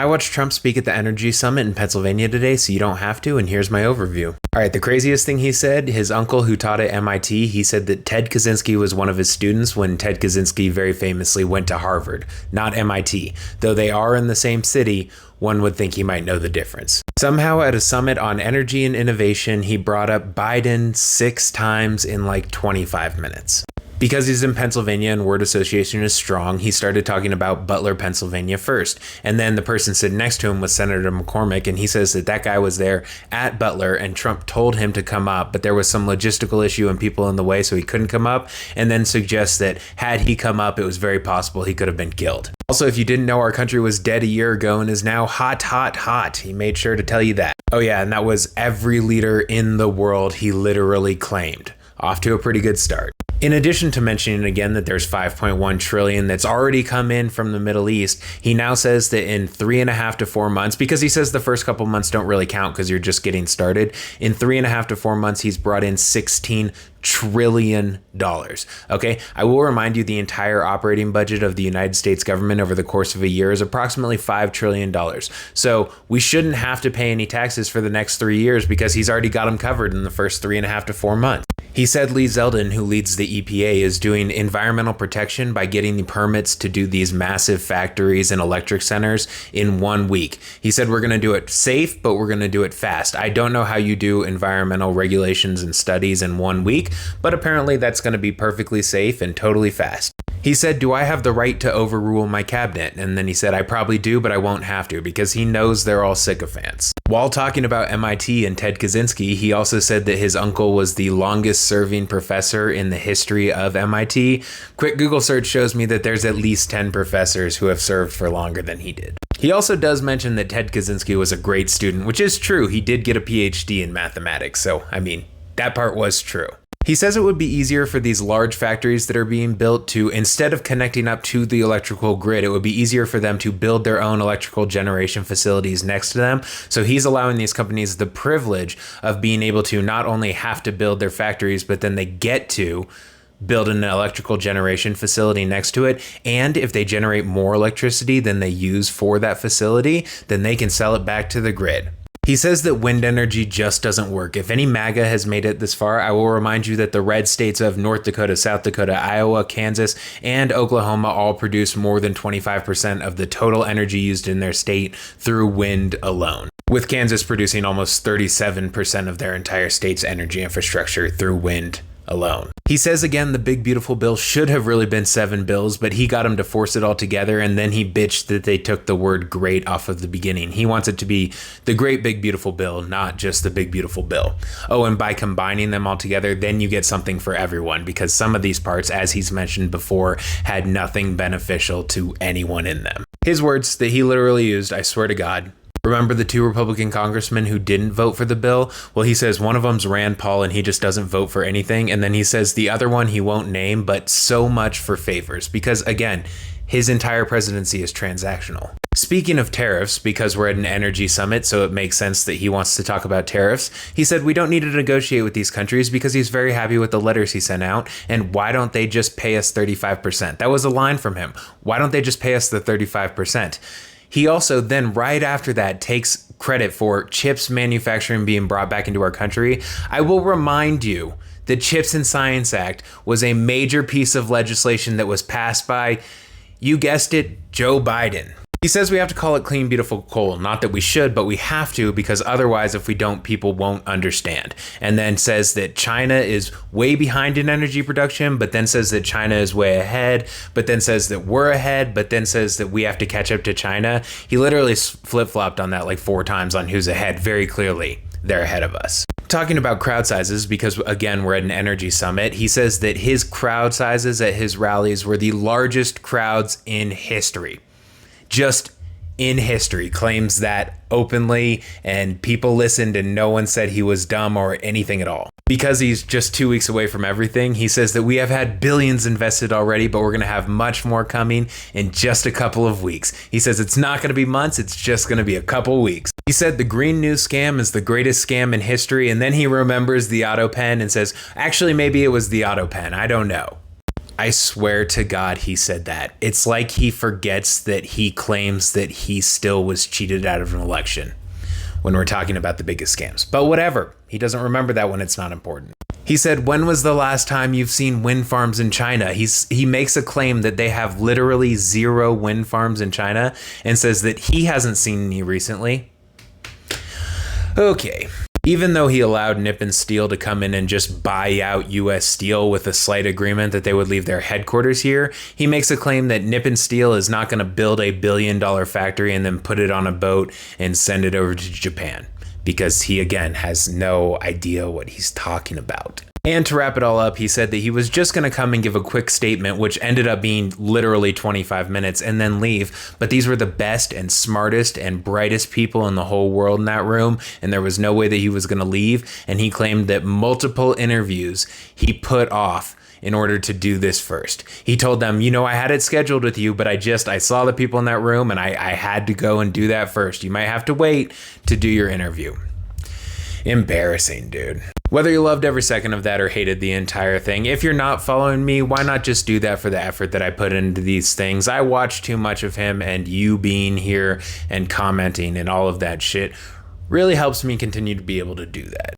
I watched Trump speak at the Energy Summit in Pennsylvania today, so you don't have to, and here's my overview. All right, the craziest thing he said, his uncle who taught at MIT, he said that Ted Kaczynski was one of his students when Ted Kaczynski very famously went to Harvard, not MIT. Though they are in the same city, one would think he might know the difference. Somehow at a summit on energy and innovation, he brought up Biden 6 times in like 25 minutes. Because he's in Pennsylvania and word association is strong, he started talking about Butler, Pennsylvania first. And then the person sitting next to him was Senator McCormick, and he says that that guy was there at Butler and Trump told him to come up, but there was some logistical issue and people in the way, so he couldn't come up, and then suggests that had he come up, it was very possible he could have been killed. Also, if you didn't know, our country was dead a year ago and is now hot, hot, hot. He made sure to tell you that. Oh yeah, and that was every leader in the world he literally claimed. Off to a pretty good start. In addition to mentioning again that there's 5.1 trillion that's already come in from the Middle East, he now says that in 3.5 to 4 months, because he says the first couple months don't really count because you're just getting started, in 3.5 to 4 months, he's brought in $16 trillion. Okay, I will remind you the entire operating budget of the United States government over the course of a year is approximately $5 trillion. So we shouldn't have to pay any taxes for the next 3 years because he's already got them covered in the first 3.5 to 4 months. He said Lee Zeldin, who leads the EPA, is doing environmental protection by getting the permits to do these massive factories and electric centers in 1 week. He said, we're going to do it safe, but we're going to do it fast. I don't know how you do environmental regulations and studies in 1 week, but apparently that's going to be perfectly safe and totally fast. He said, do I have the right to overrule my cabinet? And then he said, I probably do, but I won't have to because he knows they're all sycophants. While talking about MIT and Ted Kaczynski, he also said that his uncle was the longest serving professor in the history of MIT. Quick Google search shows me that there's at least 10 professors who have served for longer than he did. He also does mention that Ted Kaczynski was a great student, which is true. He did get a PhD in mathematics, so I mean, that part was true. He says it would be easier for these large factories that are being built to, instead of connecting up to the electrical grid, it would be easier for them to build their own electrical generation facilities next to them. So he's allowing these companies the privilege of being able to not only have to build their factories, but then they get to build an electrical generation facility next to it. And if they generate more electricity than they use for that facility, then they can sell it back to the grid. He says that wind energy just doesn't work. If any MAGA has made it this far, I will remind you that the red states of North Dakota, South Dakota, Iowa, Kansas, and Oklahoma all produce more than 25% of the total energy used in their state through wind alone, with Kansas producing almost 37% of their entire state's energy infrastructure through wind alone. He says again the big beautiful bill should have really been 7 bills, but he got him to force it all together, and then he bitched that they took the word great off of the beginning. He wants it to be the great big beautiful bill, not just the big beautiful bill. Oh, and by combining them all together, then you get something for everyone, because some of these parts, as he's mentioned before, had nothing beneficial to anyone in them. His words that he literally used, I swear to God. Remember the 2 Republican congressmen who didn't vote for the bill? Well, he says one of them's Rand Paul and he just doesn't vote for anything. And then he says the other one he won't name, but so much for favors. Because again, his entire presidency is transactional. Speaking of tariffs, because we're at an energy summit, so it makes sense that he wants to talk about tariffs, he said we don't need to negotiate with these countries because he's very happy with the letters he sent out. And why don't they just pay us 35%? That was a line from him. Why don't they just pay us the 35%? He also then right after that takes credit for chips manufacturing being brought back into our country. I will remind you the Chips and Science Act was a major piece of legislation that was passed by, you guessed it, Joe Biden. He says we have to call it clean, beautiful coal. Not that we should, but we have to, because otherwise, if we don't, people won't understand. And then says that China is way behind in energy production, but then says that China is way ahead, but then says that we're ahead, but then says that we have to catch up to China. He literally flip-flopped on that like 4 times on who's ahead. Very clearly, they're ahead of us. Talking about crowd sizes, because again, we're at an energy summit, he says that his crowd sizes at his rallies were the largest crowds in history. Just in history, claims that openly, and people listened and no one said he was dumb or anything at all. Because he's just 2 weeks away from everything, he says that we have had billions invested already, but we're going to have much more coming in just a couple of weeks. He says it's not going to be months, it's just going to be a couple weeks. He said the green news scam is the greatest scam in history, and then he remembers the auto pen and says, actually, maybe it was the auto pen, I don't know. I swear to God he said that. It's like he forgets that he claims that he still was cheated out of an election when we're talking about the biggest scams. But whatever. He doesn't remember that when it's not important. He said, when was the last time you've seen wind farms in China? He makes a claim that they have literally 0 wind farms in China and says that he hasn't seen any recently. Okay. Even though he allowed Nippon Steel to come in and just buy out US Steel with a slight agreement that they would leave their headquarters here, he makes a claim that Nippon Steel is not going to build a $1 billion factory and then put it on a boat and send it over to Japan. Because he, again, has no idea what he's talking about. And to wrap it all up, he said that he was just going to come and give a quick statement, which ended up being literally 25 minutes, and then leave. But these were the best and smartest and brightest people in the whole world in that room, and there was no way that he was going to leave. And he claimed that multiple interviews he put off in order to do this first. He told them, I had it scheduled with you, but I saw the people in that room and I had to go and do that first. You might have to wait to do your interview. Embarrassing, dude. Whether you loved every second of that or hated the entire thing, if you're not following me, why not just do that for the effort that I put into these things? I watch too much of him, and you being here and commenting and all of that shit really helps me continue to be able to do that.